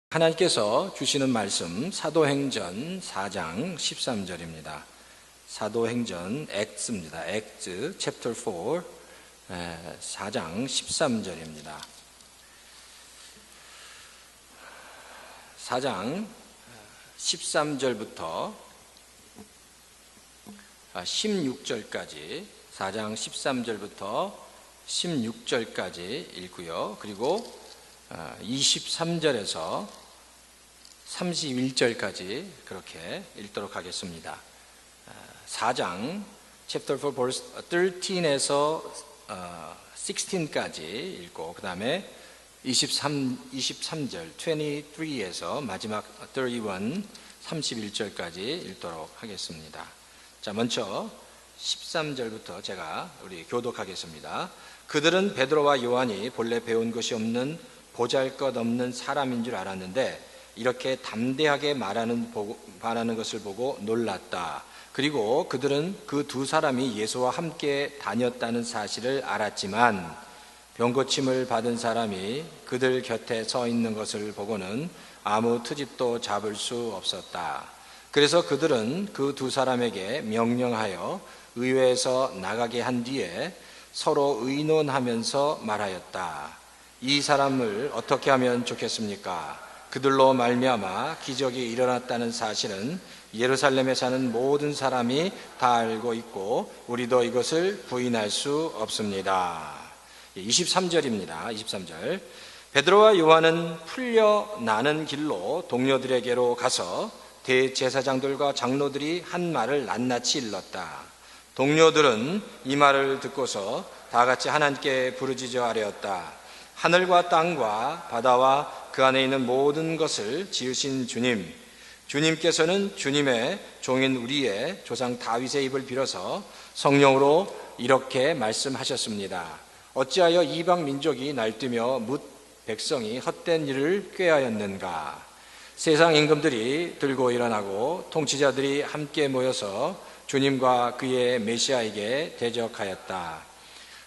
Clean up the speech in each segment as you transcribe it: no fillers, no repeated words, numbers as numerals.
하나님께서 주시는 말씀 사도행전 4장 13절입니다. 사도행전 Acts입니다. Acts chapter 4 4장 13절입니다. 4장 13절부터 16절까지 4장 13절부터 16절까지 읽고요. 그리고 23절에서 31절까지 그렇게 읽도록 하겠습니다. 4장 chapter 4 verse 13에서 16까지 읽고 그 다음에 23절 23에서 마지막 31, 31절까지 읽도록 하겠습니다. 자, 먼저 13절부터 제가 우리 교독하겠습니다. 그들은 베드로와 요한이 본래 배운 것이 없는 보잘것없는 사람인 줄 알았는데 이렇게 담대하게 말하는 것을 보고 놀랐다. 그리고 그들은 그 두 사람이 예수와 함께 다녔다는 사실을 알았지만 병고침을 받은 사람이 그들 곁에 서 있는 것을 보고는 아무 트집도 잡을 수 없었다. 그래서 그들은 그 두 사람에게 명령하여 의회에서 나가게 한 뒤에 서로 의논하면서 말하였다. 이 사람을 어떻게 하면 좋겠습니까? 그들로 말미암아 기적이 일어났다는 사실은 예루살렘에 사는 모든 사람이 다 알고 있고 우리도 이것을 부인할 수 없습니다. 23절입니다. 23절. 베드로와 요한은 풀려나는 길로 동료들에게로 가서 대제사장들과 장로들이 한 말을 낱낱이 일렀다. 동료들은 이 말을 듣고서 다 같이 하나님께 부르짖어 아뢰었다. 하늘과 땅과 바다와 그 안에 있는 모든 것을 지으신 주님, 주님께서는 주님의 종인 우리의 조상 다윗의 입을 빌어서 성령으로 이렇게 말씀하셨습니다. 어찌하여 이방 민족이 날뛰며 뭇 백성이 헛된 일을 꾀하였는가? 세상 임금들이 들고 일어나고 통치자들이 함께 모여서 주님과 그의 메시아에게 대적하였다.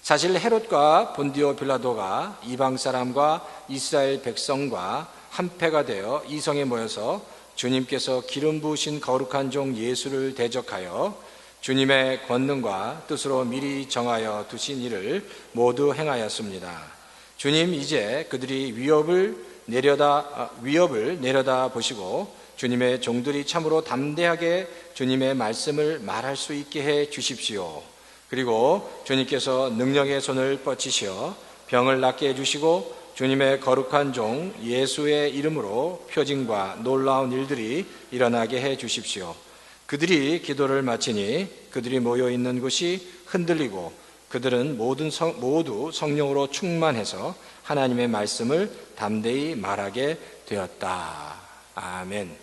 사실 헤롯과 본디오 빌라도가 이방 사람과 이스라엘 백성과 한패가 되어 이 성에 모여서 주님께서 기름 부으신 거룩한 종 예수를 대적하여 주님의 권능과 뜻으로 미리 정하여 두신 일을 모두 행하였습니다. 주님, 이제 그들이 위협을 내려다 보시고 주님의 종들이 참으로 담대하게 주님의 말씀을 말할 수 있게 해 주십시오. 그리고 주님께서 능력의 손을 뻗치시어 병을 낫게 해주시고 주님의 거룩한 종 예수의 이름으로 표징과 놀라운 일들이 일어나게 해 주십시오. 그들이 기도를 마치니 그들이 모여있는 곳이 흔들리고 그들은 모두 성령으로 충만해서 하나님의 말씀을 담대히 말하게 되었다. 아멘.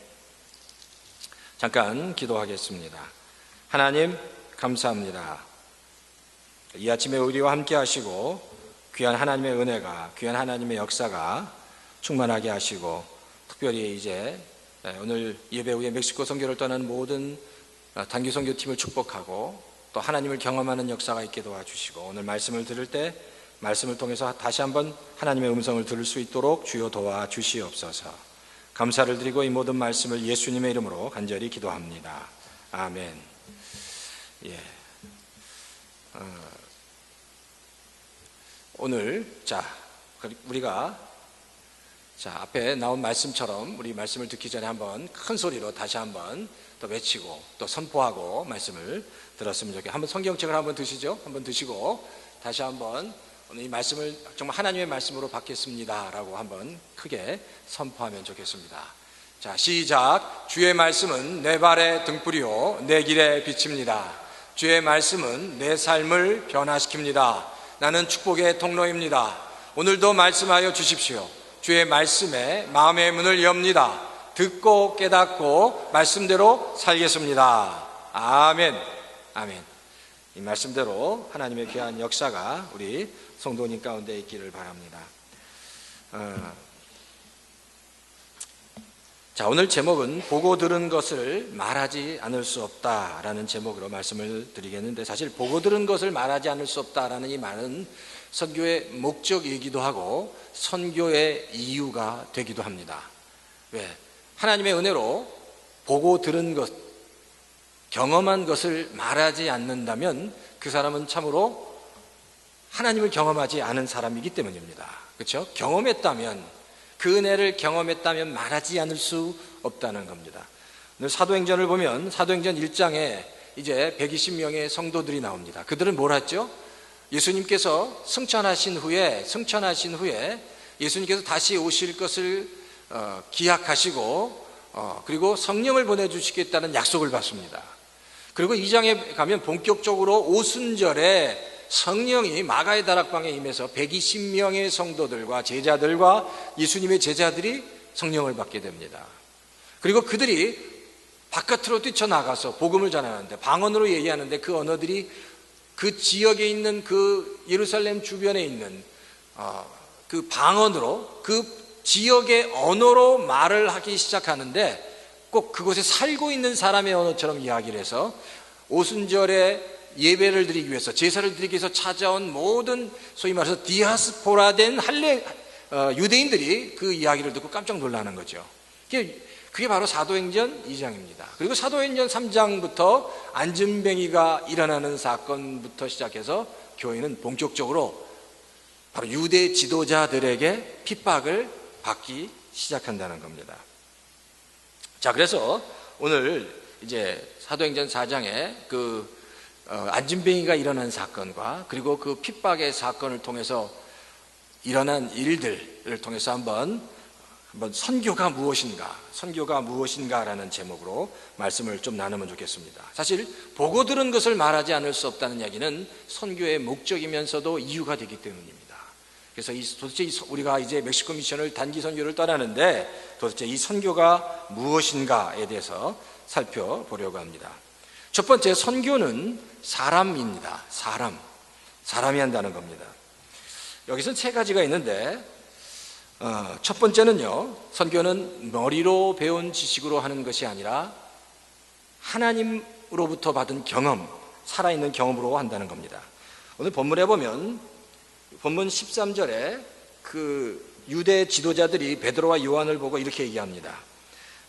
잠깐 기도하겠습니다. 하나님 감사합니다. 이 아침에 우리와 함께 하시고 귀한 하나님의 은혜가, 귀한 하나님의 역사가 충만하게 하시고 특별히 이제 오늘 예배 후에 멕시코 선교를 떠난 모든 단기 선교팀을 축복하고 또 하나님을 경험하는 역사가 있게 도와주시고 오늘 말씀을 들을 때 말씀을 통해서 다시 한번 하나님의 음성을 들을 수 있도록 주여 도와주시옵소서. 감사를 드리고 이 모든 말씀을 예수님의 이름으로 간절히 기도합니다. 아멘. 예. 오늘 우리가 앞에 나온 말씀처럼 우리 말씀을 듣기 전에 한번 큰 소리로 다시 한번 또 외치고 또 선포하고 말씀을 들었으면 좋겠어요. 한번 성경책을 한번 드시죠. 한번 드시고 다시 한번 오늘 이 말씀을 정말 하나님의 말씀으로 받겠습니다 라고 한번 크게 선포하면 좋겠습니다. 자, 시작. 주의 말씀은 내 발의 등불이요 내 길의 빛입니다. 주의 말씀은 내 삶을 변화시킵니다. 나는 축복의 통로입니다. 오늘도 말씀하여 주십시오. 주의 말씀에 마음의 문을 엽니다. 듣고 깨닫고 말씀대로 살겠습니다. 아멘. 아멘. 이 말씀대로 하나님의 귀한 역사가 우리 성도님 가운데 있기를 바랍니다. 자, 오늘 제목은 보고 들은 것을 말하지 않을 수 없다라는 제목으로 말씀을 드리겠는데, 사실 보고 들은 것을 말하지 않을 수 없다라는 이 말은 선교의 목적이기도 하고 선교의 이유가 되기도 합니다. 왜? 하나님의 은혜로 보고 들은 것, 경험한 것을 말하지 않는다면 그 사람은 참으로 하나님을 경험하지 않은 사람이기 때문입니다. 그렇죠? 경험했다면, 그 은혜를 경험했다면 말하지 않을 수 없다는 겁니다. 오늘 사도행전을 보면 사도행전 1장에 이제 120명의 성도들이 나옵니다. 그들은 뭘 했죠? 예수님께서 승천하신 후에 예수님께서 다시 오실 것을 기약하시고 그리고 성령을 보내주시겠다는 약속을 받습니다. 그리고 2장에 가면 본격적으로 오순절에 성령이 마가의 다락방에 임해서 120명의 성도들과 제자들과 예수님의 제자들이 성령을 받게 됩니다. 그리고 그들이 바깥으로 뛰쳐나가서 복음을 전하는데, 방언으로 얘기하는데, 그 언어들이 그 지역에 있는 그 예루살렘 주변에 있는 그 방언으로, 그 지역의 언어로 말을 하기 시작하는데, 꼭 그곳에 살고 있는 사람의 언어처럼 이야기를 해서 오순절에 예배를 드리기 위해서, 제사를 드리기 위해서 찾아온 모든 소위 말해서 디아스포라된 유대인들이 그 이야기를 듣고 깜짝 놀라는 거죠. 그게 바로 사도행전 2장입니다. 그리고 사도행전 3장부터 안진뱅이가 일어나는 사건부터 시작해서 교회는 본격적으로 바로 유대 지도자들에게 핍박을 받기 시작한다는 겁니다. 자, 그래서 오늘 이제 사도행전 4장에 그 안진뱅이가 일어난 사건과 그리고 그 핍박의 사건을 통해서 일어난 일들을 통해서 한번 선교가 무엇인가라는 제목으로 말씀을 좀 나누면 좋겠습니다. 사실 보고 들은 것을 말하지 않을 수 없다는 이야기는 선교의 목적이면서도 이유가 되기 때문입니다. 그래서 도대체 우리가 이제 멕시코 미션을 단기 선교를 떠나는데 도대체 이 선교가 무엇인가에 대해서 살펴보려고 합니다. 첫 번째, 선교는 사람입니다. 사람이 한다는 겁니다. 여기서는 세 가지가 있는데 첫 번째는요, 선교는 머리로 배운 지식으로 하는 것이 아니라 하나님으로부터 받은 경험, 살아있는 경험으로 한다는 겁니다. 오늘 본문에 보면 본문 13절에 그 유대 지도자들이 베드로와 요한을 보고 이렇게 얘기합니다.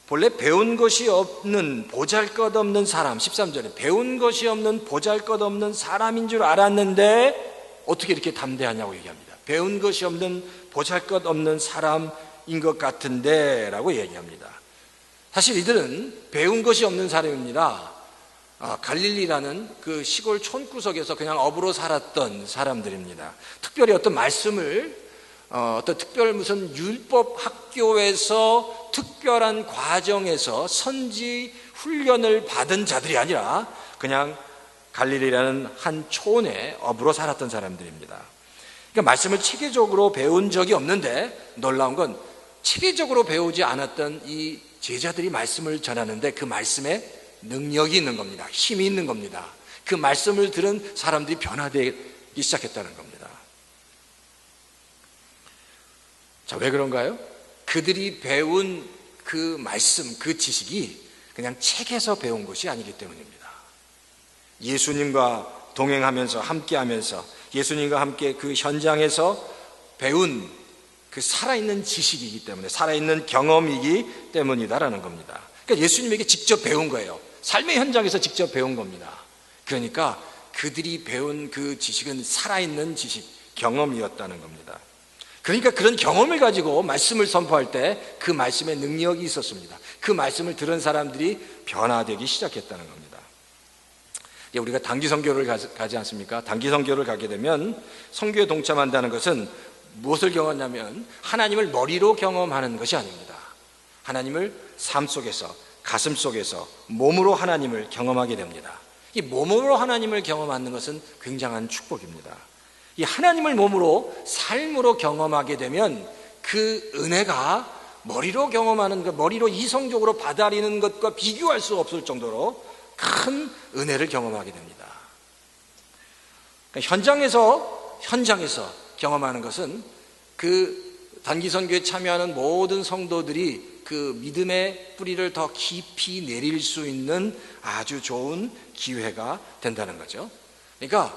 본래 배운 것이 없는 보잘것없는 사람, 13절에 배운 것이 없는 보잘것없는 사람인 줄 알았는데 어떻게 이렇게 담대하냐고 얘기합니다. 배운 것이 없는 보잘것없는 사람인 것 같은데 라고 얘기합니다. 사실 이들은 배운 것이 없는 사람입니다. 갈릴리라는 그 시골 촌구석에서 그냥 어부로 살았던 사람들입니다. 특별히 어떤 말씀을 어떤 특별 무슨 율법 학교에서 특별한 과정에서 선지 훈련을 받은 자들이 아니라 그냥 갈릴리라는 한 촌에 어부로 살았던 사람들입니다. 그러니까 말씀을 체계적으로 배운 적이 없는데 놀라운 건 체계적으로 배우지 않았던 이 제자들이 말씀을 전하는데 그 말씀에 능력이 있는 겁니다. 힘이 있는 겁니다. 그 말씀을 들은 사람들이 변화되기 시작했다는 겁니다. 자, 왜 그런가요? 그들이 배운 그 말씀, 그 지식이 그냥 책에서 배운 것이 아니기 때문입니다. 예수님과 동행하면서 함께하면서 예수님과 함께 그 현장에서 배운 그 살아있는 지식이기 때문에, 살아있는 경험이기 때문이다라는 겁니다. 그러니까 예수님에게 직접 배운 거예요. 삶의 현장에서 직접 배운 겁니다. 그러니까 그들이 배운 그 지식은 살아있는 지식, 경험이었다는 겁니다. 그러니까 그런 경험을 가지고 말씀을 선포할 때 그 말씀에 능력이 있었습니다. 그 말씀을 들은 사람들이 변화되기 시작했다는 겁니다. 우리가 단기 선교를 가지 않습니까? 단기 선교를 가게 되면 선교에 동참한다는 것은 무엇을 경험하냐면 하나님을 머리로 경험하는 것이 아닙니다. 하나님을 삶 속에서, 가슴 속에서, 몸으로 하나님을 경험하게 됩니다. 이 몸으로 하나님을 경험하는 것은 굉장한 축복입니다. 이 하나님을 몸으로, 삶으로 경험하게 되면 그 은혜가 머리로 경험하는 것, 머리로 이성적으로 받아들이는 것과 비교할 수 없을 정도로 큰 은혜를 경험하게 됩니다. 그러니까 현장에서 경험하는 것은 그 단기 선교에 참여하는 모든 성도들이 그 믿음의 뿌리를 더 깊이 내릴 수 있는 아주 좋은 기회가 된다는 거죠. 그러니까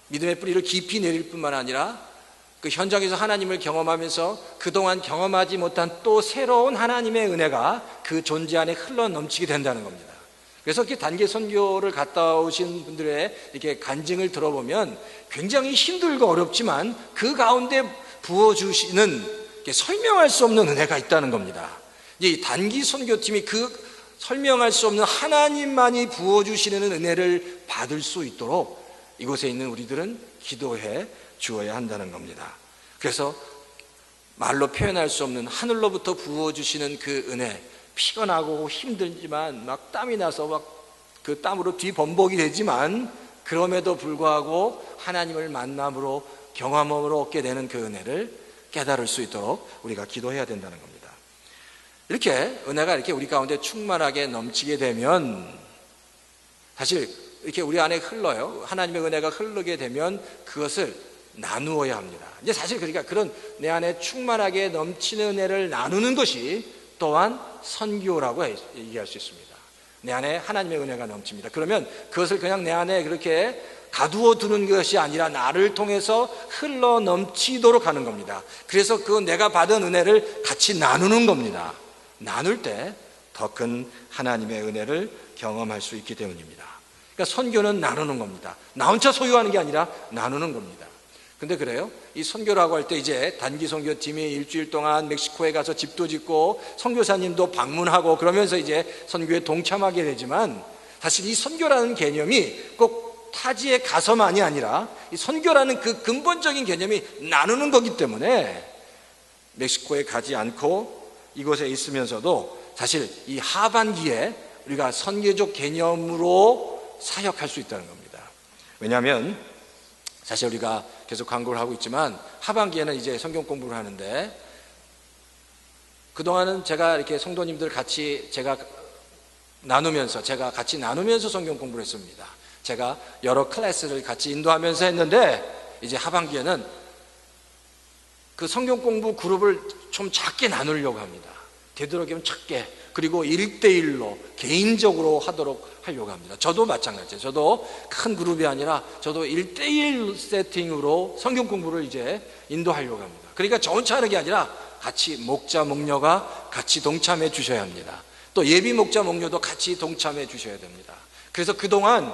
믿음의 뿌리를 깊이 내릴 뿐만 아니라 그 현장에서 하나님을 경험하면서 그동안 경험하지 못한 또 새로운 하나님의 은혜가 그 존재 안에 흘러 넘치게 된다는 겁니다. 그래서 이렇게 단기 선교를 갔다 오신 분들의 이렇게 간증을 들어보면 굉장히 힘들고 어렵지만 그 가운데 부어주시는 설명할 수 없는 은혜가 있다는 겁니다. 이 단기 선교팀이 그 설명할 수 없는 하나님만이 부어주시는 은혜를 받을 수 있도록 이곳에 있는 우리들은 기도해 주어야 한다는 겁니다. 그래서 말로 표현할 수 없는 하늘로부터 부어주시는 그 은혜, 피곤하고 힘들지만 막 땀이 나서 막 그 땀으로 뒤범벅이 되지만 그럼에도 불구하고 하나님을 만남으로 경험으로 얻게 되는 그 은혜를 깨달을 수 있도록 우리가 기도해야 된다는 겁니다. 이렇게 은혜가 이렇게 우리 가운데 충만하게 넘치게 되면 사실 이렇게 우리 안에 흘러요. 하나님의 은혜가 흐르게 되면 그것을 나누어야 합니다. 이제 사실 그러니까 그런 내 안에 충만하게 넘치는 은혜를 나누는 것이 또한 선교라고 얘기할 수 있습니다. 내 안에 하나님의 은혜가 넘칩니다. 그러면 그것을 그냥 내 안에 그렇게 가두어 두는 것이 아니라 나를 통해서 흘러 넘치도록 하는 겁니다. 그래서 그 내가 받은 은혜를 같이 나누는 겁니다. 나눌 때 더 큰 하나님의 은혜를 경험할 수 있기 때문입니다. 그러니까 선교는 나누는 겁니다. 나 혼자 소유하는 게 아니라 나누는 겁니다. 근데 그래요? 이 선교라고 할 때 이제 단기 선교팀이 일주일 동안 멕시코에 가서 집도 짓고 선교사님도 방문하고 그러면서 이제 선교에 동참하게 되지만 사실 이 선교라는 개념이 꼭 타지에 가서만이 아니라 이 선교라는 그 근본적인 개념이 나누는 거기 때문에 멕시코에 가지 않고 이곳에 있으면서도 사실 이 하반기에 우리가 선교적 개념으로 사역할 수 있다는 겁니다. 왜냐하면 사실 우리가 계속 광고를 하고 있지만 하반기에는 이제 성경 공부를 하는데 그동안은 제가 이렇게 성도님들 같이 제가 같이 나누면서 성경 공부를 했습니다. 제가 여러 클래스를 같이 인도하면서 했는데 이제 하반기에는 그 성경 공부 그룹을 좀 작게 나누려고 합니다. 되도록이면 작게, 그리고 1대1로 개인적으로 하려고 합니다. 저도 마찬가지예요. 저도 큰 그룹이 아니라 저도 1대1 세팅으로 성경 공부를 이제 인도하려고 합니다. 그러니까 저 혼자 하는 게 아니라 같이 목자, 목녀가 같이 동참해 주셔야 합니다. 또 예비 목자, 목녀도 같이 동참해 주셔야 됩니다. 그래서 그동안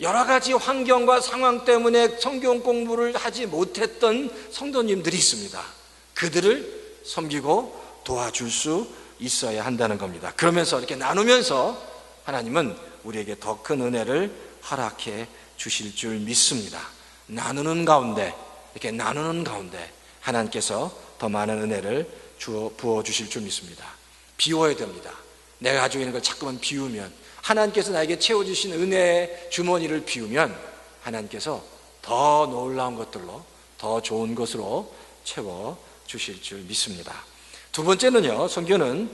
여러 가지 환경과 상황 때문에 성경 공부를 하지 못했던 성도님들이 있습니다. 그들을 섬기고 도와줄 수 있어야 한다는 겁니다. 그러면서 이렇게 나누면서 하나님은 우리에게 더 큰 은혜를 허락해 주실 줄 믿습니다. 나누는 가운데, 이렇게 나누는 가운데 하나님께서 더 많은 은혜를 부어 주실 줄 믿습니다. 비워야 됩니다. 내가 가지고 있는 걸 자꾸만 비우면, 하나님께서 나에게 채워주신 은혜의 주머니를 비우면 하나님께서 더 놀라운 것들로, 더 좋은 것으로 채워 주실 줄 믿습니다. 두 번째는요, 선교는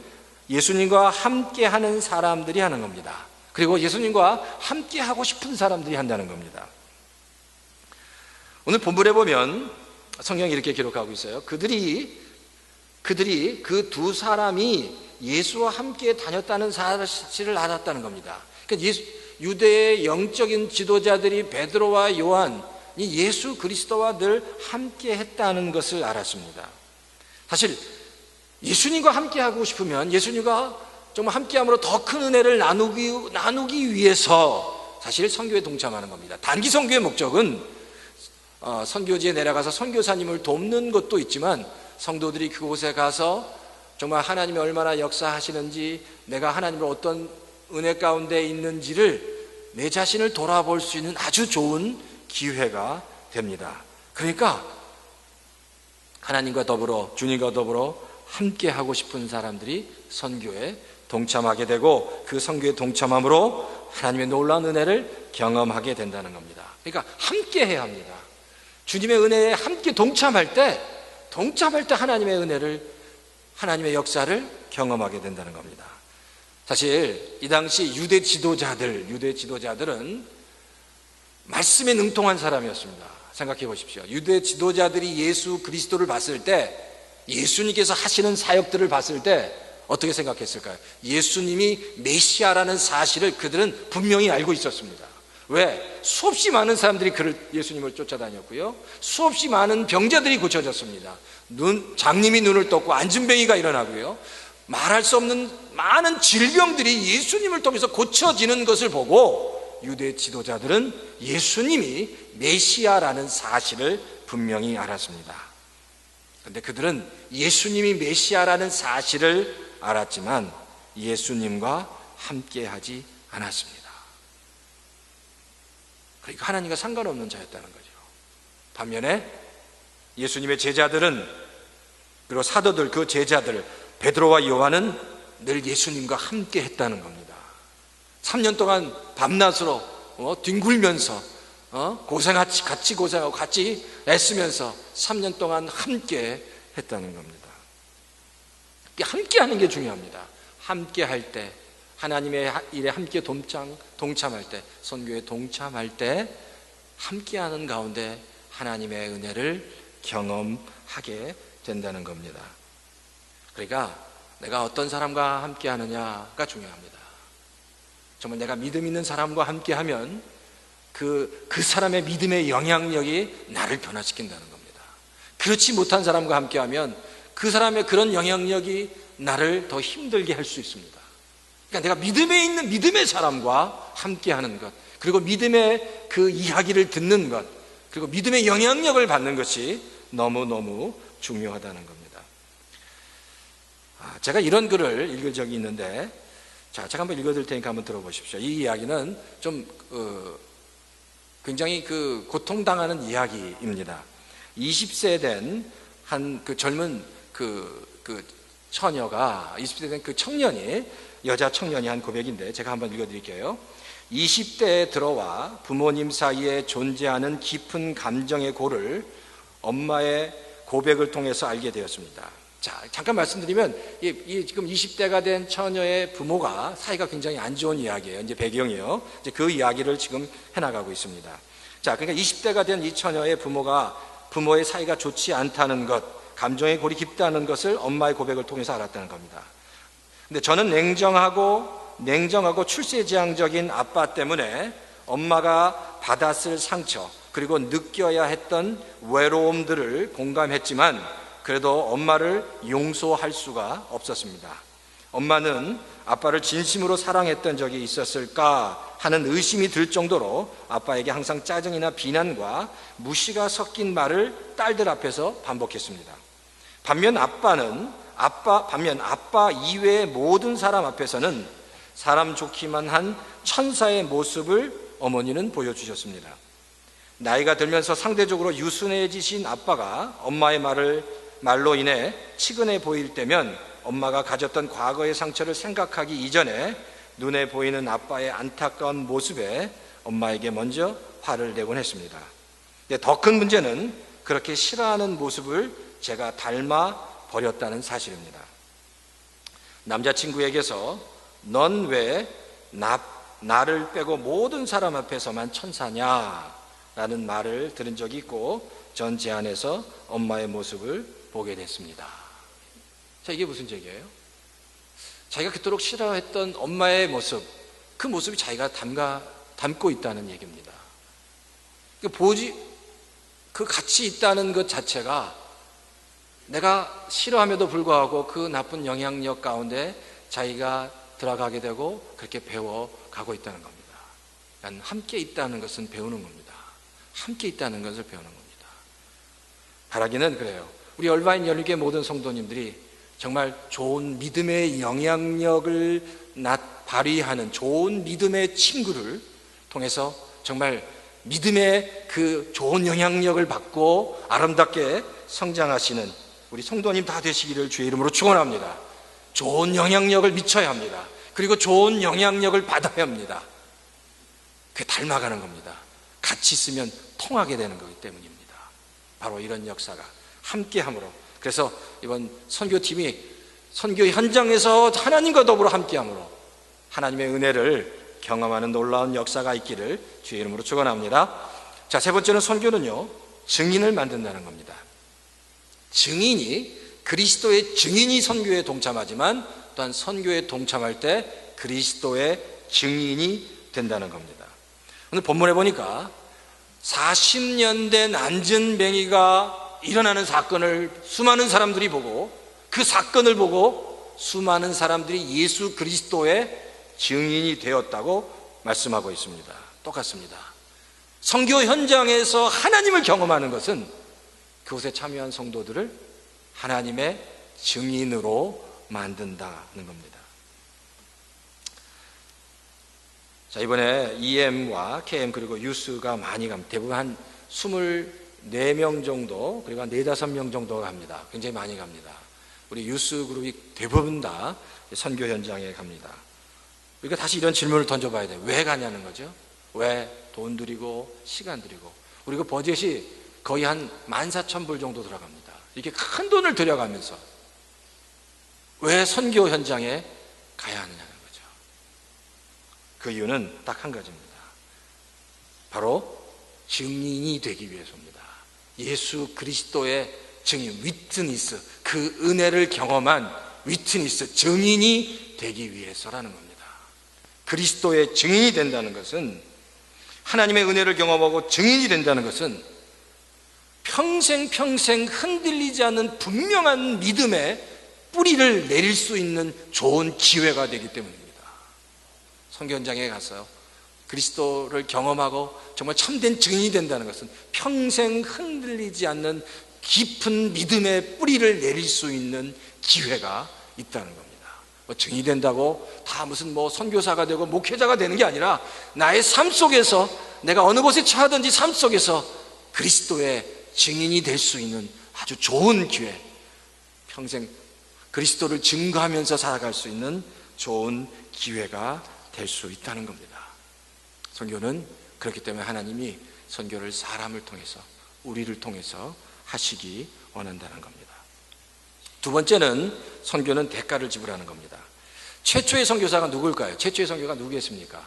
예수님과 함께 하는 사람들이 하는 겁니다. 그리고 예수님과 함께 하고 싶은 사람들이 한다는 겁니다. 오늘 본문에 보면 성경이 이렇게 기록하고 있어요. 그들이 그 두 사람이 예수와 함께 다녔다는 사실을 알았다는 겁니다. 그러니까 유대의 영적인 지도자들이 베드로와 요한이 예수 그리스도와 늘 함께 했다는 것을 알았습니다. 사실 예수님과 함께 하고 싶으면, 예수님과 정말 함께함으로 더 큰 은혜를 나누기 위해서 사실 선교에 동참하는 겁니다. 단기 선교의 목적은 선교지에 내려가서 선교사님을 돕는 것도 있지만, 성도들이 그곳에 가서 정말 하나님이 얼마나 역사하시는지, 내가 하나님을 어떤 은혜 가운데 있는지를 내 자신을 돌아볼 수 있는 아주 좋은 기회가 됩니다. 그러니까 하나님과 더불어, 주님과 더불어 함께 하고 싶은 사람들이 선교에 동참하게 되고, 그 선교에 동참함으로 하나님의 놀라운 은혜를 경험하게 된다는 겁니다. 그러니까 함께 해야 합니다. 주님의 은혜에 함께 동참할 때 하나님의 은혜를, 하나님의 역사를 경험하게 된다는 겁니다. 사실 이 당시 유대 지도자들은 말씀에 능통한 사람이었습니다. 생각해 보십시오. 유대 지도자들이 예수 그리스도를 봤을 때, 예수님께서 하시는 사역들을 봤을 때 어떻게 생각했을까요? 예수님이 메시아라는 사실을 그들은 분명히 알고 있었습니다. 왜? 수없이 많은 사람들이 예수님을 쫓아다녔고요, 수없이 많은 병자들이 고쳐졌습니다. 장님이 눈을 떴고 안진뱅이가 일어나고요, 말할 수 없는 많은 질병들이 예수님을 통해서 고쳐지는 것을 보고 유대 지도자들은 예수님이 메시아라는 사실을 분명히 알았습니다. 그런데 그들은 예수님이 메시아라는 사실을 알았지만 예수님과 함께하지 않았습니다. 그러니까 하나님과 상관없는 자였다는 거죠. 반면에 예수님의 제자들은, 그리고 사도들, 그 제자들 베드로와 요한은 늘 예수님과 함께 했다는 겁니다. 3년 동안 밤낮으로 뒹굴면서 같이 고생하고 같이 애쓰면서 3년 동안 함께 했다는 겁니다. 함께 하는 게 중요합니다. 함께 할 때, 하나님의 일에 함께 동참할 때, 선교에 동참할 때 함께 하는 가운데 하나님의 은혜를 경험하게 된다는 겁니다. 그러니까 내가 어떤 사람과 함께 하느냐가 중요합니다. 정말 내가 믿음 있는 사람과 함께 하면 그 사람의 믿음의 영향력이 나를 변화시킨다는 겁니다. 그렇지 못한 사람과 함께 하면 그 사람의 그런 영향력이 나를 더 힘들게 할 수 있습니다. 그러니까 내가 믿음에 있는 믿음의 사람과 함께 하는 것, 그리고 믿음의 그 이야기를 듣는 것, 그리고 믿음의 영향력을 받는 것이 너무너무 중요하다는 겁니다. 제가 이런 글을 읽은 적이 있는데, 제가 한번 읽어드릴 테니까 한번 들어보십시오. 이 이야기는 좀 굉장히 고통당하는 이야기입니다. 20세 된 한 젊은 처녀가, 20세 된 그 청년이, 여자 청년이 한 고백인데 제가 한번 읽어드릴게요. 20대에 들어와 부모님 사이에 존재하는 깊은 감정의 고를 엄마의 고백을 통해서 알게 되었습니다. 자, 잠깐 말씀드리면 지금 20대가 된 처녀의 부모가 사이가 굉장히 안 좋은 이야기예요. 이제 배경이요. 이제 그 이야기를 지금 해나가고 있습니다. 자, 그러니까 20대가 된 이 처녀의 부모의 사이가 좋지 않다는 것, 감정의 골이 깊다는 것을 엄마의 고백을 통해서 알았다는 겁니다. 근데 저는 냉정하고 출세지향적인 아빠 때문에 엄마가 받았을 상처, 그리고 느껴야 했던 외로움들을 공감했지만 그래도 엄마를 용서할 수가 없었습니다. 엄마는 아빠를 진심으로 사랑했던 적이 있었을까 하는 의심이 들 정도로 아빠에게 항상 짜증이나 비난과 무시가 섞인 말을 딸들 앞에서 반복했습니다. 반면 아빠 이외의 모든 사람 앞에서는 사람 좋기만 한 천사의 모습을 어머니는 보여주셨습니다. 나이가 들면서 상대적으로 유순해지신 아빠가 엄마의 말로 인해 치근해 보일 때면 엄마가 가졌던 과거의 상처를 생각하기 이전에 눈에 보이는 아빠의 안타까운 모습에 엄마에게 먼저 화를 내곤 했습니다. 더 큰 문제는 그렇게 싫어하는 모습을 제가 닮아 버렸다는 사실입니다. 남자친구에게서 넌 왜 나를 빼고 모든 사람 앞에서만 천사냐? 라는 말을 들은 적이 있고 전 제 안에서 엄마의 모습을 보게 됐습니다. 자, 이게 무슨 얘기예요? 자기가 그토록 싫어했던 엄마의 모습, 그 모습이 자기가 담고 있다는 얘기입니다. 그 같이 있다는 것 자체가 내가 싫어함에도 불구하고 그 나쁜 영향력 가운데 자기가 들어가게 되고 그렇게 배워가고 있다는 겁니다. 그러니까 함께 있다는 것은 배우는 겁니다. 함께 있다는 것을 배우는 겁니다. 바라기는 그래요. 우리 얼바인 연립교회 모든 성도님들이 정말 좋은 믿음의 영향력을 발휘하는 좋은 믿음의 친구를 통해서 정말 믿음의 그 좋은 영향력을 받고 아름답게 성장하시는 우리 성도님 다 되시기를 주의 이름으로 축원합니다. 좋은 영향력을 미쳐야 합니다. 그리고 좋은 영향력을 받아야 합니다. 그게 닮아가는 겁니다. 같이 있으면 통하게 되는 거기 때문입니다. 바로 이런 역사가 함께함으로, 그래서 이번 선교팀이 선교 현장에서 하나님과 더불어 함께함으로 하나님의 은혜를 경험하는 놀라운 역사가 있기를 주의 이름으로 축원합니다. 자, 세 번째는 선교는요, 증인을 만든다는 겁니다. 그리스도의 증인이 선교에 동참하지만 또한 선교에 동참할 때 그리스도의 증인이 된다는 겁니다. 오늘 본문에 보니까 40년 된 안전뱅이가 일어나는 사건을 수많은 사람들이 보고, 그 사건을 보고 수많은 사람들이 예수 그리스도의 증인이 되었다고 말씀하고 있습니다. 똑같습니다. 선교 현장에서 하나님을 경험하는 것은 그곳에 참여한 성도들을 하나님의 증인으로 만든다는 겁니다. 자, 이번에 EM과 KM 그리고 유스가 많이 갑니다. 대부분 한 24명 정도, 그리고 한 4, 5명 정도가 갑니다. 굉장히 많이 갑니다. 우리 유스 그룹이 대부분 다 선교 현장에 갑니다. 우리가 다시 이런 질문을 던져봐야 돼요. 왜 가냐는 거죠. 왜 돈 들이고 시간 들이고. 우리 그 버젯이 거의 한 14,000불 정도 들어갑니다. 이렇게 큰 돈을 들여가면서 왜 선교 현장에 가야 하느냐는 거죠. 그 이유는 딱 한 가지입니다. 바로 증인이 되기 위해서입니다. 예수 그리스도의 증인, 위트니스, 그 은혜를 경험한 위트니스, 증인이 되기 위해서라는 겁니다. 그리스도의 증인이 된다는 것은, 하나님의 은혜를 경험하고 증인이 된다는 것은 평생 흔들리지 않는 분명한 믿음의 뿌리를 내릴 수 있는 좋은 기회가 되기 때문입니다. 선교 현장에 가서 그리스도를 경험하고 정말 참된 증인이 된다는 것은 평생 흔들리지 않는 깊은 믿음의 뿌리를 내릴 수 있는 기회가 있다는 겁니다. 증인이 된다고 다 무슨 선교사가 되고 목회자가 되는 게 아니라, 나의 삶 속에서, 내가 어느 곳에 처하든지 삶 속에서 그리스도의 증인이 될 수 있는 아주 좋은 기회, 평생 그리스도를 증거하면서 살아갈 수 있는 좋은 기회가 될 수 있다는 겁니다. 선교는 그렇기 때문에 하나님이 선교를 사람을 통해서, 우리를 통해서 하시기 원한다는 겁니다. 두 번째는, 선교는 대가를 지불하는 겁니다. 최초의 선교사가 누굴까요? 최초의 선교가 누구였습니까?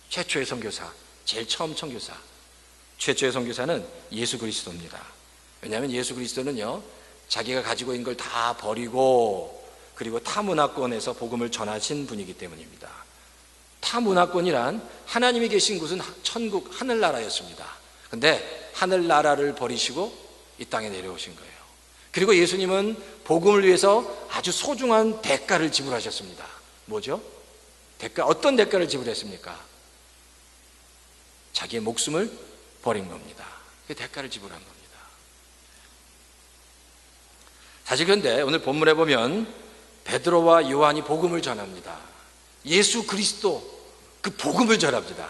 최초의 선교사, 제일 처음 선교사, 최초의 선교사는 예수 그리스도입니다. 왜냐하면 예수 그리스도는요, 자기가 가지고 있는 걸 다 버리고 그리고 타문화권에서 복음을 전하신 분이기 때문입니다. 타문화권이란 하나님이 계신 곳은 천국, 하늘나라였습니다. 근데 하늘나라를 버리시고 이 땅에 내려오신 거예요. 그리고 예수님은 복음을 위해서 아주 소중한 대가를 지불하셨습니다. 뭐죠? 어떤 대가를 지불했습니까? 자기의 목숨을 버린 겁니다. 그 대가를 지불한 겁니다. 사실 그런데 오늘 본문에 보면 베드로와 요한이 복음을 전합니다. 예수 그리스도, 그 복음을 전합니다.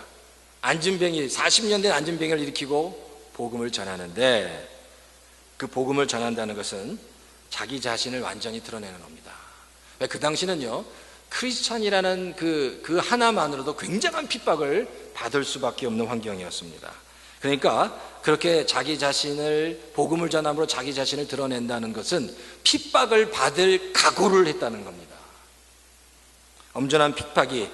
안진뱅이, 40년 된 안진뱅이를 일으키고 복음을 전하는데, 그 복음을 전한다는 것은 자기 자신을 완전히 드러내는 겁니다. 왜? 그 당시는요, 크리스찬이라는 그 하나만으로도 굉장한 핍박을 받을 수밖에 없는 환경이었습니다. 그러니까 그렇게 자기 자신을, 복음을 전함으로 자기 자신을 드러낸다는 것은 핍박을 받을 각오를 했다는 겁니다. 엄청난 핍박이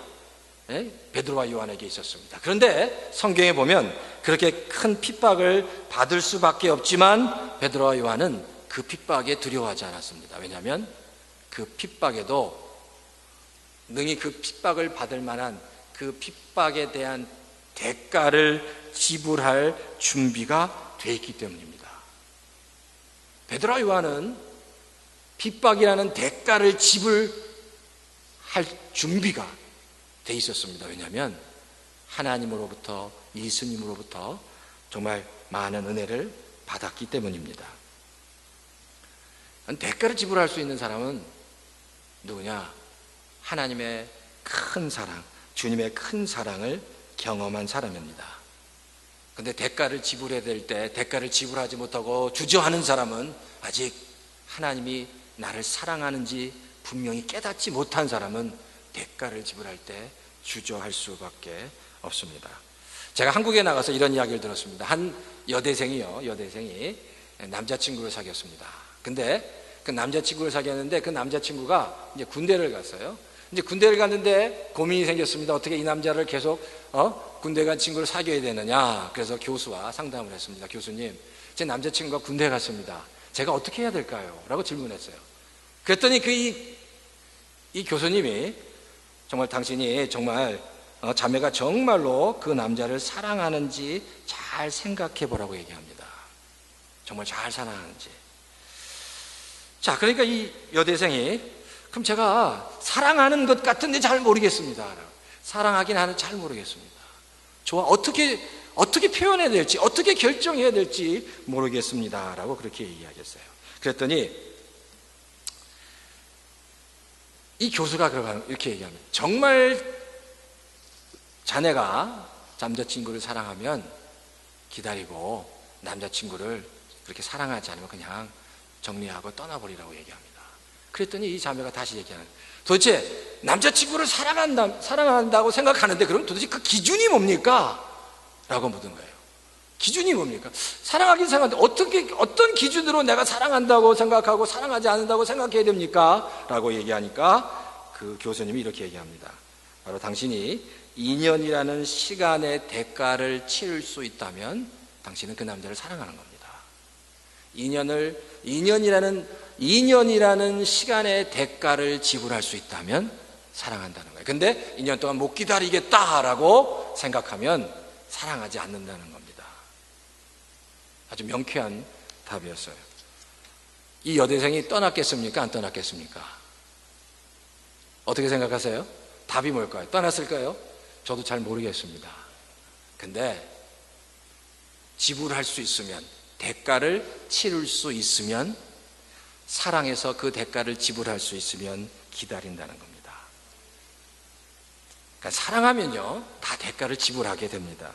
베드로와 요한에게 있었습니다. 그런데 성경에 보면 그렇게 큰 핍박을 받을 수밖에 없지만 베드로와 요한은 그 핍박에 두려워하지 않았습니다. 왜냐하면 그 핍박에도 능히 그 핍박을 받을 만한, 그 핍박에 대한 대가를 지불할 준비가 돼 있기 때문입니다. 베드로와 요한은 핍박이라는 대가를 지불할 준비가 돼 있었습니다. 왜냐하면 하나님으로부터, 예수님으로부터 정말 많은 은혜를 받았기 때문입니다. 대가를 지불할 수 있는 사람은 누구냐? 하나님의 큰 사랑, 주님의 큰 사랑을 경험한 사람입니다. 근데 대가를 지불해야 될 때 대가를 지불하지 못하고 주저하는 사람은 아직 하나님이 나를 사랑하는지 분명히 깨닫지 못한 사람은 대가를 지불할 때 주저할 수밖에 없습니다. 제가 한국에 나가서 이런 이야기를 들었습니다. 한 여대생이 남자친구를 사귀었습니다. 근데 그 남자친구를 사귀었는데 그 남자친구가 이제 군대를 갔어요. 이제 군대를 갔는데 고민이 생겼습니다. 어떻게 이 남자를 계속 군대 간 친구를 사귀어야 되느냐. 그래서 교수와 상담을 했습니다. 교수님, 제 남자친구가 군대 갔습니다. 제가 어떻게 해야 될까요? 라고 질문했어요. 그랬더니 이 교수님이 정말 당신이 정말 자매가 정말로 그 남자를 사랑하는지 잘 생각해 보라고 얘기합니다. 정말 잘 사랑하는지. 자, 그러니까 이 여대생이 그럼 제가 사랑하는 것 같은데 잘 모르겠습니다. 사랑하긴 하는데 잘 모르겠습니다. 좋아, 어떻게 표현해야 될지, 어떻게 결정해야 될지 모르겠습니다. 라고 그렇게 얘기하겠어요. 그랬더니 이 교수가 이렇게 얘기합니다. 정말 자네가 남자친구를 사랑하면 기다리고 사랑하지 그렇게 사랑하지 않으면 그냥 정리하고 떠나버리라고 얘기합니다. 그랬더니 이 자매가 다시 얘기하는 거예요. 도대체 남자친구를 사랑한다고 생각하는데 그럼 도대체 그 기준이 뭡니까? 라고 묻은 거예요. 기준이 뭡니까? 사랑하긴 사랑하는데 어떤 기준으로 내가 사랑한다고 생각하고 사랑하지 않는다고 생각해야 됩니까? 라고 얘기하니까 그 교수님이 이렇게 얘기합니다. 바로 당신이 2년이라는 시간의 대가를 치를 수 있다면 당신은 그 남자를 사랑하는 겁니다. 2년이라는 시간의 대가를 지불할 수 있다면 사랑한다는 거예요. 근데 2년 동안 못 기다리겠다라고 생각하면 사랑하지 않는다는 겁니다. 아주 명쾌한 답이었어요. 이 여대생이 떠났겠습니까? 안 떠났겠습니까? 어떻게 생각하세요? 답이 뭘까요? 떠났을까요? 저도 잘 모르겠습니다. 근데 지불할 수 있으면, 대가를 치를 수 있으면, 사랑해서 그 대가를 지불할 수 있으면 기다린다는 겁니다. 그러니까 사랑하면요, 다 대가를 지불하게 됩니다.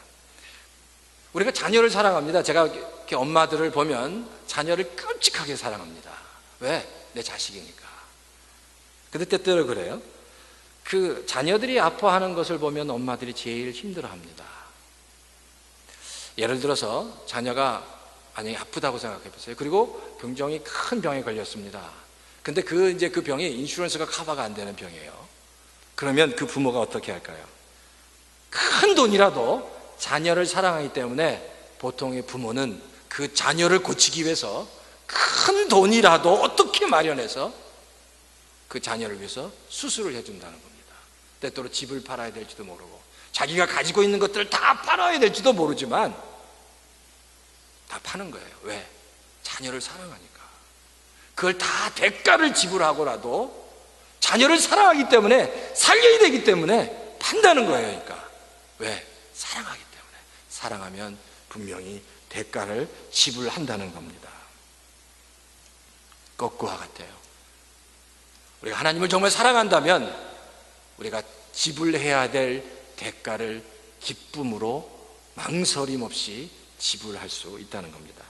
우리가 자녀를 사랑합니다. 제가 이렇게 엄마들을 보면 자녀를 끔찍하게 사랑합니다. 왜? 내 자식이니까. 근데 때때로 그래요. 그 자녀들이 아파하는 것을 보면 엄마들이 제일 힘들어합니다. 예를 들어서 자녀가 만약에 아프다고 생각해 보세요. 그리고 병정이 큰 병에 걸렸습니다. 근데 그 병이 인슈런스가 커버가 안 되는 병이에요. 그러면 그 부모가 어떻게 할까요? 큰 돈이라도 자녀를 사랑하기 때문에 보통의 부모는 그 자녀를 고치기 위해서 큰 돈이라도 어떻게 마련해서 그 자녀를 위해서 수술을 해준다는 겁니다. 때때로 집을 팔아야 될지도 모르고 자기가 가지고 있는 것들을 다 팔아야 될지도 모르지만 다 파는 거예요. 왜? 자녀를 사랑하니까. 그걸 다 대가를 지불하고라도 자녀를 사랑하기 때문에, 살려야 되기 때문에 판다는 거예요. 그러니까 왜? 사랑하기 때문에. 사랑하면 분명히 대가를 지불한다는 겁니다. 거꾸와 같아요. 우리가 하나님을 정말 사랑한다면 우리가 지불해야 될 대가를 기쁨으로 망설임 없이 지불할 수 있다는 겁니다.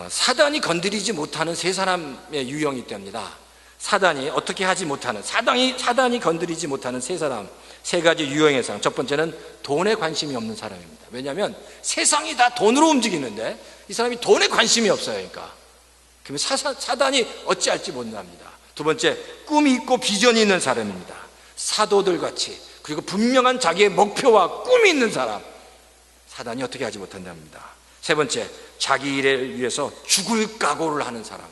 사단이 건드리지 못하는 세 사람의 유형이 있답니다. 사단이 어떻게 하지 못하는, 사단이 건드리지 못하는 세 사람, 세 가지 유형의 사람. 첫 번째는 돈에 관심이 없는 사람입니다. 왜냐하면 세상이 다 돈으로 움직이는데 이 사람이 돈에 관심이 없어요. 그러니까 그러면 사단이 어찌할지 못합니다. 두 번째, 꿈이 있고 비전이 있는 사람입니다. 사도들 같이, 그리고 분명한 자기의 목표와 꿈이 있는 사람, 사단이 어떻게 하지 못한답니다. 세 번째, 자기 일을 위해서 죽을 각오를 하는 사람,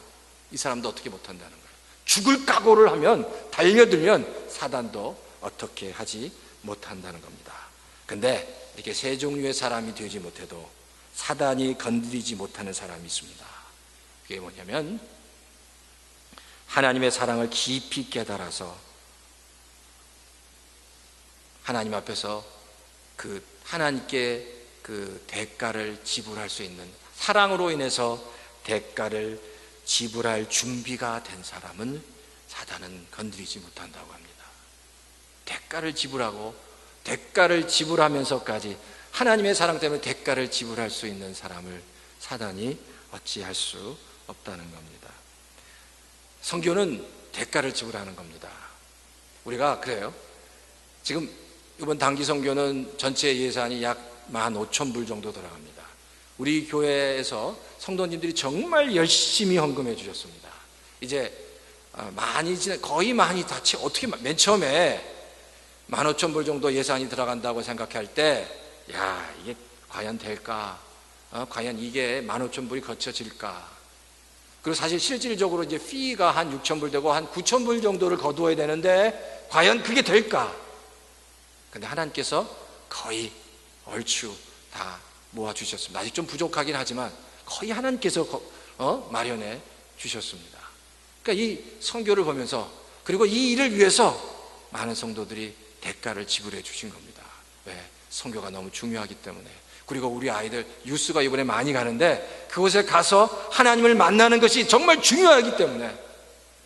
이 사람도 어떻게 못한다는 거예요. 죽을 각오를 하면, 달려들면 사단도 어떻게 하지 못한다는 겁니다. 근데 이렇게 세 종류의 사람이 되지 못해도 사단이 건드리지 못하는 사람이 있습니다. 그게 뭐냐면 하나님의 사랑을 깊이 깨달아서 하나님 앞에서 그 하나님께 그 대가를 지불할 수 있는, 사랑으로 인해서 대가를 지불할 준비가 된 사람은 사단은 건드리지 못한다고 합니다. 대가를 지불하고 대가를 지불하면서까지 하나님의 사랑 때문에 대가를 지불할 수 있는 사람을 사단이 어찌할 수 없다는 겁니다. 선교는 대가를 지불하는 겁니다. 우리가 그래요. 지금 이번 단기 선교는 전체 예산이 약 15,000불 정도 들어갑니다. 우리 교회에서 성도님들이 정말 열심히 헌금해 주셨습니다. 이제 거의 많이 다 어떻게 맨 처음에 15,000불 정도 예산이 들어간다고 생각할 때, 야, 이게 과연 될까? 과연 이게 15,000불이 거쳐질까? 그리고 사실 실질적으로 이제 피가 한 6,000불 되고 한 9,000불 정도를 거두어야 되는데 과연 그게 될까? 근데 하나님께서 거의 얼추 다 모아주셨습니다. 아직 좀 부족하긴 하지만 거의 하나님께서 마련해 주셨습니다. 그러니까 이 선교를 보면서, 그리고 이 일을 위해서 많은 성도들이 대가를 지불해 주신 겁니다. 왜? 선교가 너무 중요하기 때문에. 그리고 우리 아이들 유스가 이번에 많이 가는데 그곳에 가서 하나님을 만나는 것이 정말 중요하기 때문에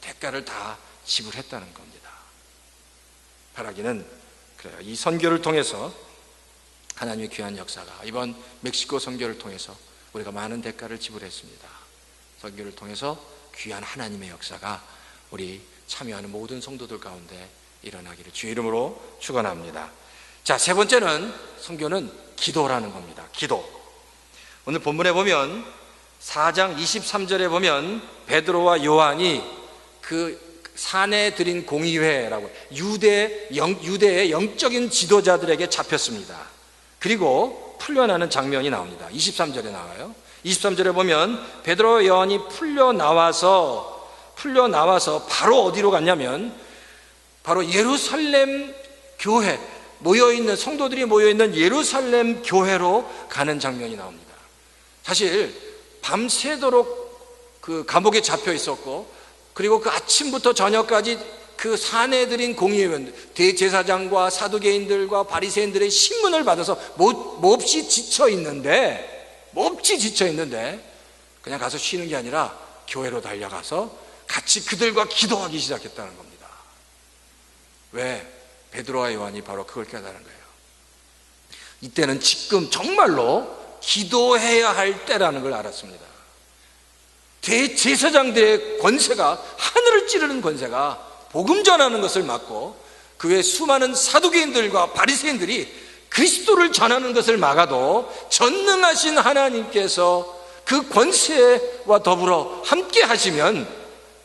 대가를 다 지불했다는 겁니다. 바라기는 그래요. 이 선교를 통해서 하나님의 귀한 역사가, 이번 멕시코 선교를 통해서 우리가 많은 대가를 지불했습니다. 선교를 통해서 귀한 하나님의 역사가 우리 참여하는 모든 성도들 가운데 일어나기를 주의 이름으로 축원합니다. 자, 세 번째는, 선교는 기도라는 겁니다. 기도. 오늘 본문에 보면 4장 23절에 보면 베드로와 요한이 그 산에 들인 공의회라고 유대의 영적인 지도자들에게 잡혔습니다. 그리고 풀려나는 장면이 나옵니다. 23절에 나와요. 23절에 보면 베드로와 요한이 풀려나와서 바로 어디로 갔냐면 바로 예루살렘 교회, 성도들이 모여있는 예루살렘 교회로 가는 장면이 나옵니다. 사실 밤새도록 그 감옥에 잡혀 있었고, 그리고 그 아침부터 저녁까지 그 산에 들인 공의회원, 대제사장과 사두개인들과 바리새인들의 신문을 받아서 몹시 지쳐 있는데 그냥 가서 쉬는 게 아니라 교회로 달려가서 같이 그들과 기도하기 시작했다는 겁니다. 왜? 베드로와 요한이 바로 그걸 깨달은 거예요. 이때는 지금 정말로 기도해야 할 때라는 걸 알았습니다. 대제사장들의 권세가, 하늘을 찌르는 권세가 복음 전하는 것을 막고, 그 외 수많은 사두개인들과 바리새인들이 그리스도를 전하는 것을 막아도 전능하신 하나님께서 그 권세와 더불어 함께 하시면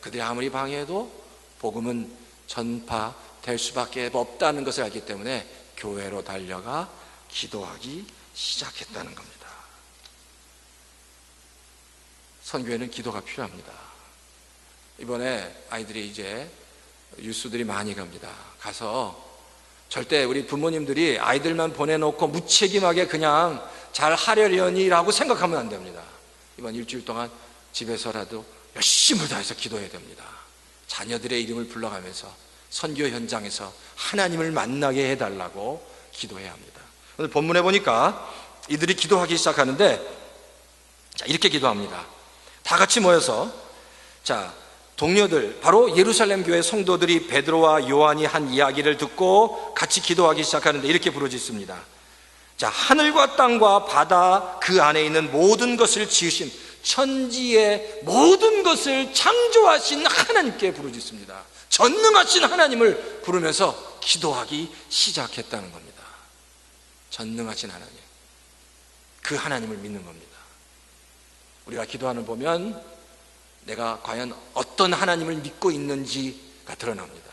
그들이 아무리 방해해도 복음은 전파될 수밖에 없다는 것을 알기 때문에 교회로 달려가 기도하기 시작했다는 겁니다. 선교에는 기도가 필요합니다. 이번에 아이들이 이제 유스들이 많이 갑니다. 가서 절대 우리 부모님들이 아이들만 보내놓고 무책임하게 그냥 잘 하려니라고 생각하면 안 됩니다. 이번 일주일 동안 집에서라도 열심을 다해서 기도해야 됩니다. 자녀들의 이름을 불러가면서 선교 현장에서 하나님을 만나게 해달라고 기도해야 합니다. 오늘 본문에 보니까 이들이 기도하기 시작하는데, 자, 이렇게 기도합니다. 다 같이 모여서, 자, 동료들, 바로 예루살렘 교회 성도들이 베드로와 요한이 한 이야기를 듣고 같이 기도하기 시작하는데 이렇게 부르짖습니다. 자, 하늘과 땅과 바다 그 안에 있는 모든 것을 지으신, 천지의 모든 것을 창조하신 하나님께 부르짖습니다. 전능하신 하나님을 부르면서 기도하기 시작했다는 겁니다. 전능하신 하나님, 그 하나님을 믿는 겁니다. 우리가 기도하는 보면 내가 과연 어떤 하나님을 믿고 있는지가 드러납니다.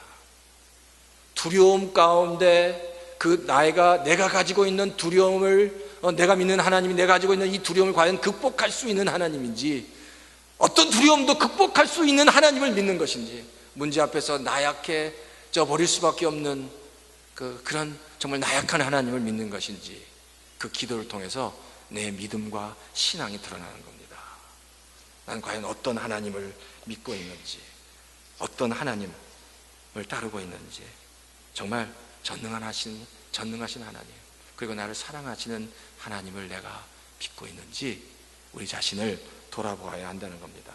두려움 가운데 내가 가지고 있는 두려움을, 내가 믿는 하나님이 내가 가지고 있는 이 두려움을 과연 극복할 수 있는 하나님인지, 어떤 두려움도 극복할 수 있는 하나님을 믿는 것인지, 문제 앞에서 나약해져 버릴 수밖에 없는 그런 정말 나약한 하나님을 믿는 것인지, 그 기도를 통해서 내 믿음과 신앙이 드러나는 겁니다. 난 과연 어떤 하나님을 믿고 있는지, 어떤 하나님을 따르고 있는지, 정말 전능하신 하나님, 그리고 나를 사랑하시는 하나님을 내가 믿고 있는지 우리 자신을 돌아보아야 한다는 겁니다.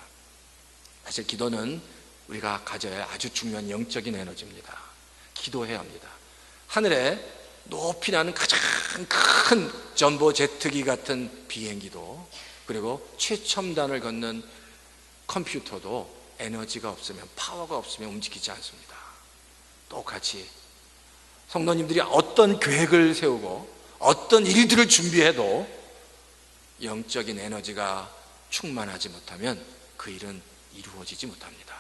사실 기도는 우리가 가져야 할 아주 중요한 영적인 에너지입니다. 기도해야 합니다. 하늘에 높이 나는 가장 큰 전보 제트기 같은 비행기도, 그리고 최첨단을 걷는 컴퓨터도 에너지가 없으면, 파워가 없으면 움직이지 않습니다. 똑같이 성도님들이 어떤 계획을 세우고 어떤 일들을 준비해도 영적인 에너지가 충만하지 못하면 그 일은 이루어지지 못합니다.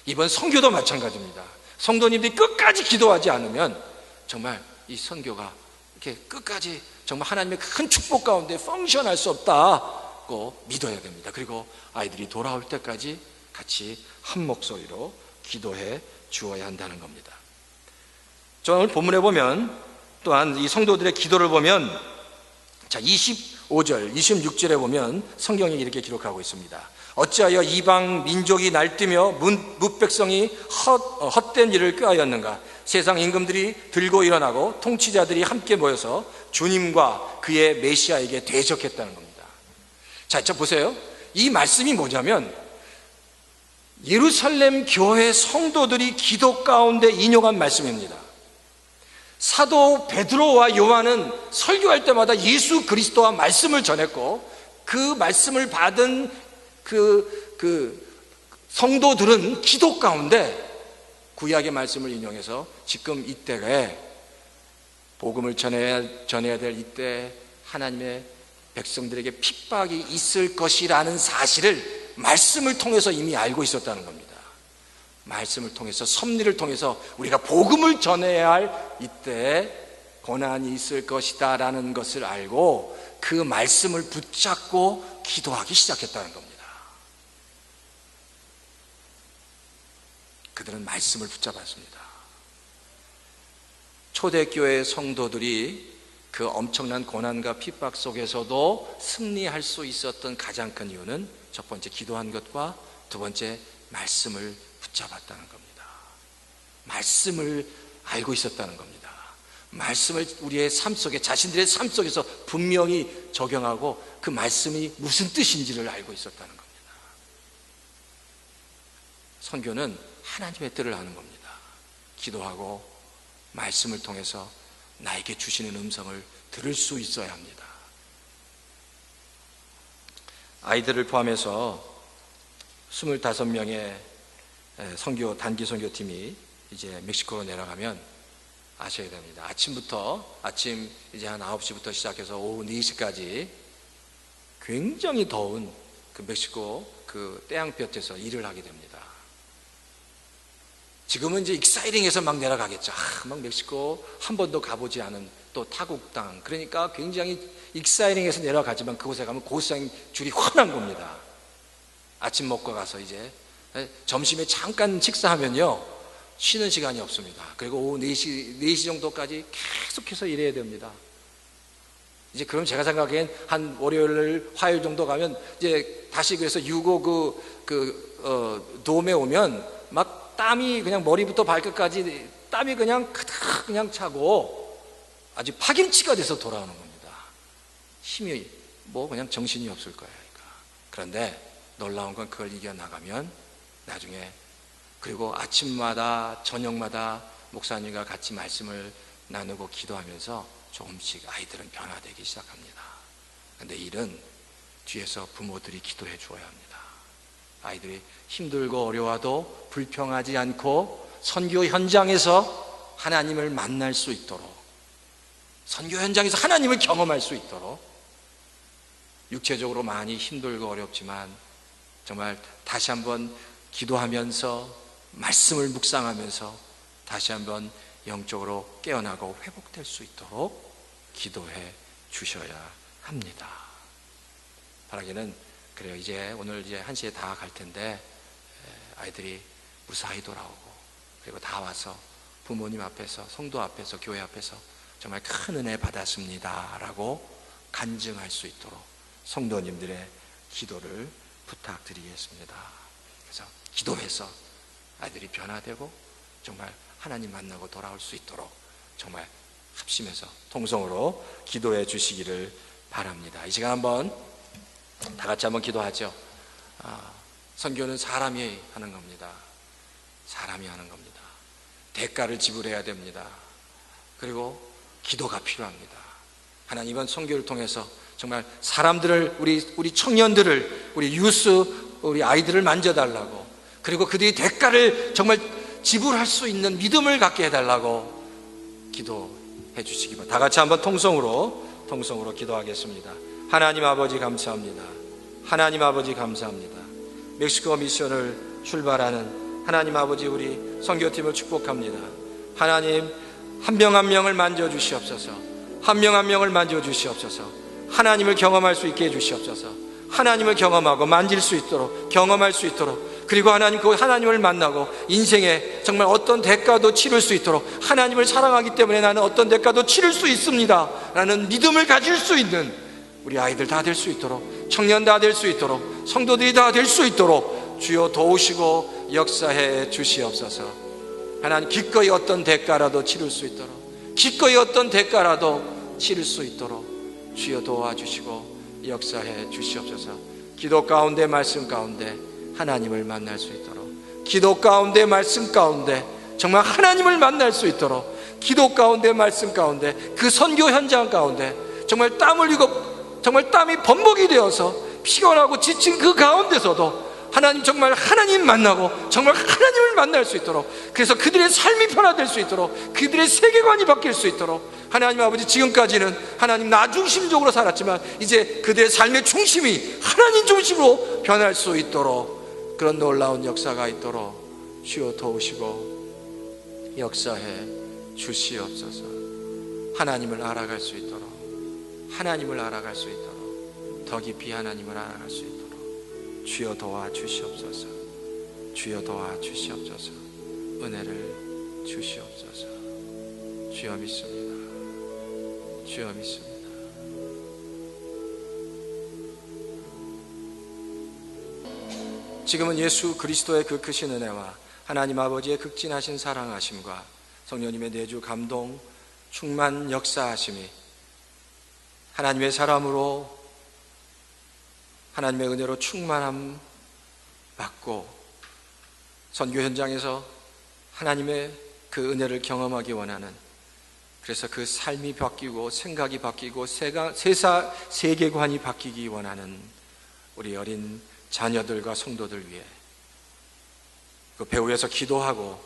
이번 선교도 마찬가지입니다. 성도님들이 끝까지 기도하지 않으면 정말 이 선교가 이렇게 끝까지 정말 하나님의 큰 축복 가운데 펑션할 수 없다고 믿어야 됩니다. 그리고 아이들이 돌아올 때까지 같이 한 목소리로 기도해 주어야 한다는 겁니다. 저 오늘 본문에 보면 또한 이 성도들의 기도를 보면, 자, 25절, 26절에 보면 성경이 이렇게 기록하고 있습니다. 어찌하여 이방 민족이 날뛰며 뭇백성이 헛된 일을 꾀하였는가. 세상 임금들이 들고 일어나고 통치자들이 함께 모여서 주님과 그의 메시아에게 대적했다는 겁니다. 자, 보세요. 이 말씀이 뭐냐면 예루살렘 교회 성도들이 기도 가운데 인용한 말씀입니다. 사도 베드로와 요한은 설교할 때마다 예수 그리스도와 말씀을 전했고, 그 말씀을 받은 그 성도들은 기도 가운데 구약의 말씀을 인용해서 지금 이때에 복음을 전해야 될 이때 하나님의 백성들에게 핍박이 있을 것이라는 사실을 말씀을 통해서 이미 알고 있었다는 겁니다. 말씀을 통해서, 섭리를 통해서 우리가 복음을 전해야 할 이때에 고난이 있을 것이다 라는 것을 알고 그 말씀을 붙잡고 기도하기 시작했다는 겁니다. 그들은 말씀을 붙잡았습니다. 초대교회 성도들이 그 엄청난 고난과 핍박 속에서도 승리할 수 있었던 가장 큰 이유는 첫 번째 기도한 것과 두 번째 말씀을 붙잡았다는 겁니다. 말씀을 알고 있었다는 겁니다. 말씀을 우리의 삶 속에, 자신들의 삶 속에서 분명히 적용하고 그 말씀이 무슨 뜻인지를 알고 있었다는 겁니다. 선교는 하나님의 뜻을 아는 겁니다. 기도하고 말씀을 통해서 나에게 주시는 음성을 들을 수 있어야 합니다. 아이들을 포함해서 25명의 단기 선교팀이 이제 멕시코로 내려가면 아셔야 됩니다. 아침 이제 한 9시부터 시작해서 오후 4시까지 굉장히 더운 그 멕시코 그 태양볕에서 일을 하게 됩니다. 지금은 이제 익사이링해서 막 내려가겠죠. 막 멕시코 한 번도 가보지 않은 또 타국 땅, 그러니까 굉장히 익사이링해서 내려가지만 그곳에 가면 고생 줄이 훤한 겁니다. 아침 먹고 가서 이제 점심에 잠깐 식사하면요 쉬는 시간이 없습니다. 그리고 오후 4시 정도까지 계속해서 일해야 됩니다. 이제 그럼 제가 생각엔 한 월요일, 화요일 정도 가면 이제 다시 그래서 유고 돔에 오면 막 땀이 그냥 머리부터 발끝까지 땀이 그냥 가득 그냥 차고 아주 파김치가 돼서 돌아오는 겁니다. 힘이 그냥 정신이 없을 거예요. 그런데 놀라운 건 그걸 이겨나가면 나중에, 그리고 아침마다 저녁마다 목사님과 같이 말씀을 나누고 기도하면서 조금씩 아이들은 변화되기 시작합니다. 그런데 일은 뒤에서 부모들이 기도해 주어야 합니다. 아이들이 힘들고 어려워도 불평하지 않고 선교 현장에서 하나님을 만날 수 있도록, 선교 현장에서 하나님을 경험할 수 있도록, 육체적으로 많이 힘들고 어렵지만 정말 다시 한번 기도하면서 말씀을 묵상하면서 다시 한번 영적으로 깨어나고 회복될 수 있도록 기도해 주셔야 합니다. 바라기는 그래요. 이제 오늘 이제 1시에 다 갈 텐데 아이들이 무사히 돌아오고, 그리고 다 와서 부모님 앞에서, 성도 앞에서, 교회 앞에서 정말 큰 은혜 받았습니다 라고 간증할 수 있도록 성도님들의 기도를 부탁드리겠습니다. 그래서 기도해서 아이들이 변화되고 정말 하나님 만나고 돌아올 수 있도록 정말 합심해서 통성으로 기도해 주시기를 바랍니다. 이 시간 한번 다 같이 한번 기도하죠. 선교는 사람이 하는 겁니다. 사람이 하는 겁니다. 대가를 지불해야 됩니다. 그리고 기도가 필요합니다. 하나님은 선교를 통해서 정말 사람들을, 우리 청년들을, 우리 유스, 우리 아이들을 만져달라고, 그리고 그들이 대가를 정말 지불할 수 있는 믿음을 갖게 해달라고 기도해 주시기 바랍니다. 다 같이 한번 통성으로 기도하겠습니다. 하나님 아버지 감사합니다. 하나님 아버지 감사합니다. 멕시코 미션을 출발하는 하나님 아버지, 우리 선교팀을 축복합니다. 하나님 한 명 한 명을 만져주시옵소서. 한 명 한 명을 만져주시옵소서. 하나님을 경험할 수 있게 해주시옵소서. 하나님을 경험하고 만질 수 있도록, 경험할 수 있도록 그리고 하나님, 그 하나님을 만나고 인생에 정말 어떤 대가도 치를 수 있도록, 하나님을 사랑하기 때문에 나는 어떤 대가도 치를 수 있습니다 라는 믿음을 가질 수 있는 우리 아이들 다 될 수 있도록, 청년 다 될 수 있도록, 성도들이 다 될 수 있도록 주여 도우시고 역사해 주시옵소서. 하나님, 기꺼이 어떤 대가라도 치를 수 있도록, 기꺼이 어떤 대가라도 치를 수 있도록 주여 도와주시고 역사해 주시옵소서. 기도 가운데, 말씀 가운데 하나님을 만날 수 있도록, 기도 가운데, 말씀 가운데 정말 하나님을 만날 수 있도록, 기도 가운데, 말씀 가운데, 그 선교 현장 가운데 정말 땀 흘리고 정말 땀이 범벅이 되어서 피곤하고 지친 그 가운데서도 하나님, 정말 하나님 만나고 정말 하나님을 만날 수 있도록, 그래서 그들의 삶이 변화될 수 있도록, 그들의 세계관이 바뀔 수 있도록, 하나님 아버지, 지금까지는 하나님 나 중심적으로 살았지만 이제 그들의 삶의 중심이 하나님 중심으로 변할 수 있도록, 그런 놀라운 역사가 있도록 주여 도우시고 역사해 주시옵소서. 하나님을 알아갈 수 있도록, 하나님을 알아갈 수 있도록, 더 깊이 하나님을 알아갈 수 있도록 주여 도와주시옵소서. 주여 도와주시옵소서. 은혜를 주시옵소서. 주여 믿습니다. 주여 믿습니다. 지금은 예수 그리스도의 그 크신 은혜와 하나님 아버지의 극진하신 사랑하심과 성령님의 내주 감동, 충만 역사하심이 하나님의 사람으로 하나님의 은혜로 충만함 받고 선교 현장에서 하나님의 그 은혜를 경험하기 원하는, 그래서 그 삶이 바뀌고 생각이 바뀌고 세계관이 바뀌기 원하는 우리 어린 자녀들과 성도들 위해 그 배후에서 기도하고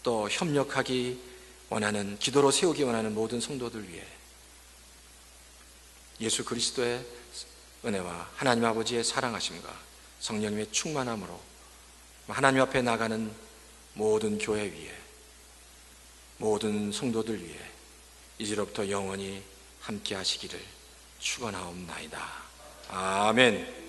또 협력하기 원하는, 기도로 세우기 원하는 모든 성도들 위해 예수 그리스도의 은혜와 하나님 아버지의 사랑하심과 성령님의 충만함으로 하나님 앞에 나가는 모든 교회 위에, 모든 성도들 위해 이제로부터 영원히 함께 하시기를 축원하옵나이다. 아멘.